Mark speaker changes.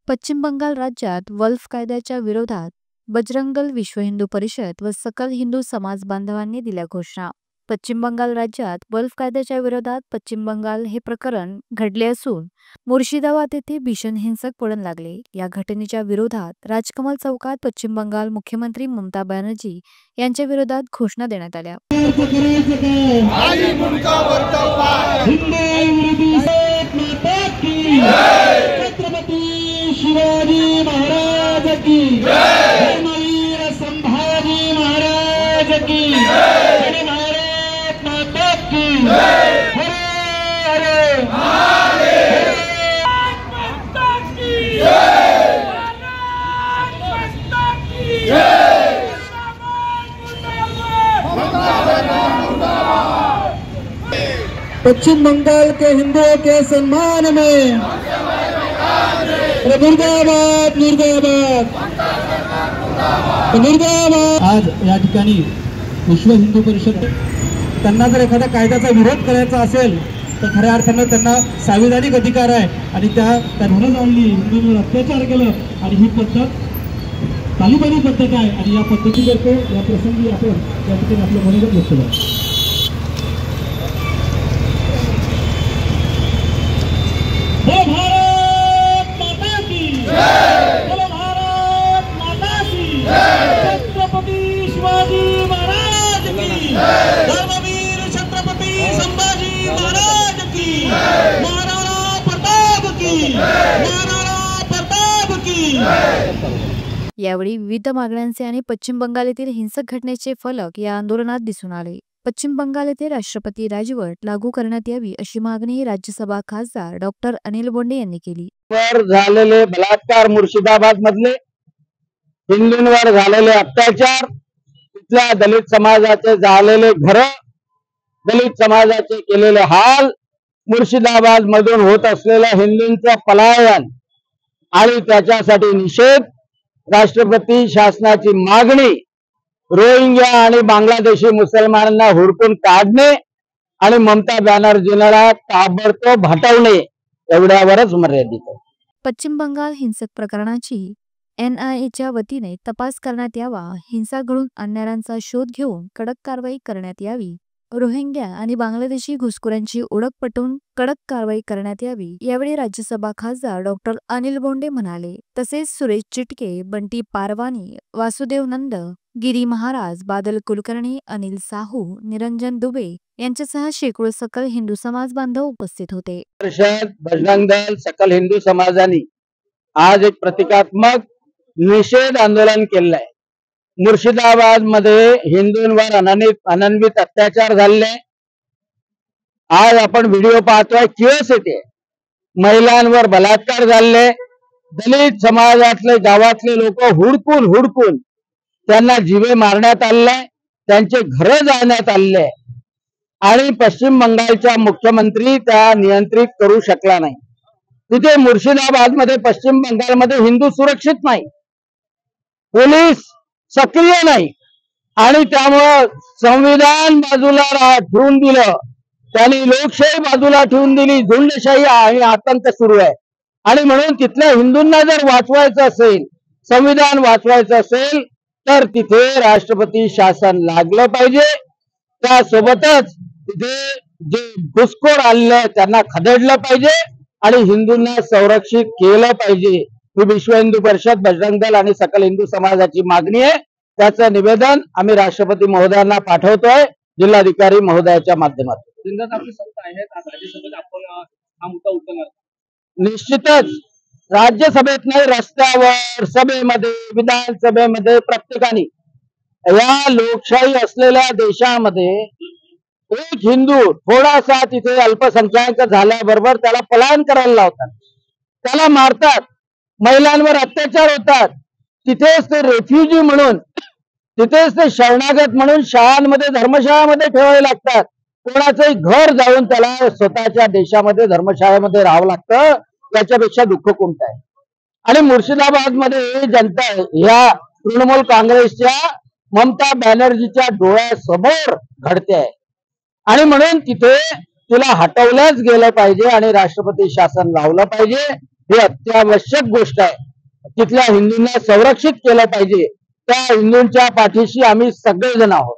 Speaker 1: पश्चिम बंगाल राज्यात वल्फ कायद्याच्या विरोधात बजरंग दल, विश्व हिंदू परिषद व सकल हिंदू समाज बांधवांनी दिल्या घोषणा. पश्चिम बंगाल राज्यात वल्फ कायद्याच्या विरोधात पश्चिम बंगाल हे प्रकरण घडले असून मुर्शिदाबाद येथे भीषण हिंसक वळण लागले. या घटनेच्या विरोधात राजकमल चौकात पश्चिम बंगाल मुख्यमंत्री ममता बॅनर्जी यांच्या विरोधात घोषणा देण्यात आल्या.
Speaker 2: शिवाजी महाराज की धर्मवीर संभाजी महाराज की भारत माता की हरे हरे माता की पश्चिम बंगाल के हिंदुओं के सम्मान में मुर्दाबाद मुर्दाबाद मुर्दाबाद. आज या ठिकाणी विश्व हिंदू परिषद त्यांना जर एखाद्या कायद्याचा विरोध करायचा असेल तर खऱ्या अर्थानं त्यांना संविधानिक अधिकार आहे आणि त्या धोरण आणली, हिंदूंवर अत्याचार केलं आणि ही पद्धत तालिबानी पद्धत आहे आणि या पद्धतीवरती या प्रसंगी आपण या ठिकाणी आपलं मनोगत व्यक्त करतो. छत्रपती शिवाजी महाराज की धर्मवीर छत्रपती संभाजी महाराज की महाराणा प्रताप की महाराणा प्रताप की.
Speaker 1: यावेळी विविध मागण्यांचे आणि पश्चिम बंगाल येथील हिंसक घटनेचे फलक या आंदोलनात दिसून आले. पश्चिम बंगाल येथे राष्ट्रपती राजवट लागू करण्यात यावी अशी मागणी राज्यसभा खासदार डॉक्टर अनिल बोंडे यांनी केली.
Speaker 3: झालेले बलात्कार, मुर्शिदाबाद मधले हिंदूंवर झालेले अत्याचार, तिथल्या दलित समाजाचे झालेले घर, दलित समाजाचे केलेले हाल, मुर्शिदाबाद मधून होत असलेलं हिंदूंचं पलायन आणि त्याच्यासाठी निषेध, राष्ट्रपती शासनाची मागणी, रोहिंग्या आणि बांगलादेशी मुसलमानांना हुडकून काढणे आणि ममता बॅनर्जींना ताबडतोब हटवणे एवढ्यावरच मर्यादित आहे.
Speaker 1: पश्चिम बंगाल हिंसक प्रकरणाची NIAच्या वतीने तपास करण्यात यावा, हिंसा घडवून आणणाऱ्यांचा शोध घेऊन कडक कारवाई करण्यात यावी, रोहिंग्या आणि बांगलादेशी घुसखोरांची ओळख पटवून कडक कारवाई करण्यात यावी. यावेळी राज्यसभा खासदार डॉक्टर अनिल बोंडे म्हणाले. तसेच सुरेश चिटके, बंटी पारवानी, वासुदेव नंद, गिरी महाराज, बादल कुलकर्णी, अनिल साहू, निरंजन दुबे यांच्यासह शेकडो सकल हिंदू समाज बांधव उपस्थित होते.
Speaker 3: बजरंग दल, सकल हिंदू समाजाने आज एक प्रतिकात्मक निषेध आंदोलन केलं आहे. मुर्शिदाबाद मध्ये हिंदूंवर अनन्वित अत्याचार झाले. आज आपण व्हिडिओ पाहतोय, किओस येते महिलांवर बलात्कार झाले. दलित समाजातले गावातले लोक हुडकून त्यांना जीवे मारण्यात आले, त्यांचे घर जाळण्यात आले आणि पश्चिम बंगालच्या मुख्यमंत्री त्या नियंत्रित करू शकला नाही. तिथे मुर्शिदाबाद मध्ये, पश्चिम बंगालमध्ये हिंदू सुरक्षित नाही, पोलीस सक्रिय नाही आणि त्यामुळं संविधान बाजूला ठेवून दिलं, त्यांनी लोकशाही बाजूला ठेवून दिली, झुंडशाही आणि आतंक सुरू आहे. आणि म्हणून तिथल्या हिंदूंना जर वाचवायचं असेल, संविधान वाचवायचं असेल तर तिथे राष्ट्रपती शासन लागलं पाहिजे. त्यासोबतच तिथे जे घुसखोर आलेले त्यांना खदेडलं पाहिजे आणि हिंदूंना संरक्षित केलं पाहिजे. ही विश्व हिंदू परिषद, बजरंग दल आणि सकल हिंदू समाजाची मागणी आहे. त्याचं निवेदन आम्ही राष्ट्रपती महोदयांना पाठवतोय जिल्हाधिकारी महोदयाच्या माध्यमातून. निश्चितच राज्यसभेत नाही, रस्त्यावर, सभेमध्ये, विधानसभेमध्ये प्रत्येकाने या लोकशाही असलेल्या देशामध्ये एक हिंदू थोडासा तिथे अल्पसंख्याक झाल्याबरोबर त्याला पलायन करायला लावतात, त्याला मारतात, महिलांवर अत्याचार होतात. तिथेच ते रेफ्युजी म्हणून, तिथेच ते शरणागत म्हणून शाळांमध्ये, धर्मशाळामध्ये ठेवावे लागतात. कोणाचंही घर जाऊन त्याला स्वतःच्या देशामध्ये धर्मशाळेमध्ये राहावं लागतं. याच्यापेक्षा दुःख कोणतं आहे? आणि मुर्शिदाबाद मध्ये जनता या तृणमूल काँग्रेसच्या ममता बॅनर्जीच्या डोळ्यासमोर घडते आहे आणि म्हणून तिथे तिला हटवलंच गेलं पाहिजे आणि राष्ट्रपती शासन लावलं पाहिजे. ही अत्यावश्यक गोष्ट आहे। तिथल्या हिंदूंना संरक्षित केलं पाहिजे, त्या हिंदूंच्या पाठीशी आम्ही सगळेजण आहोत।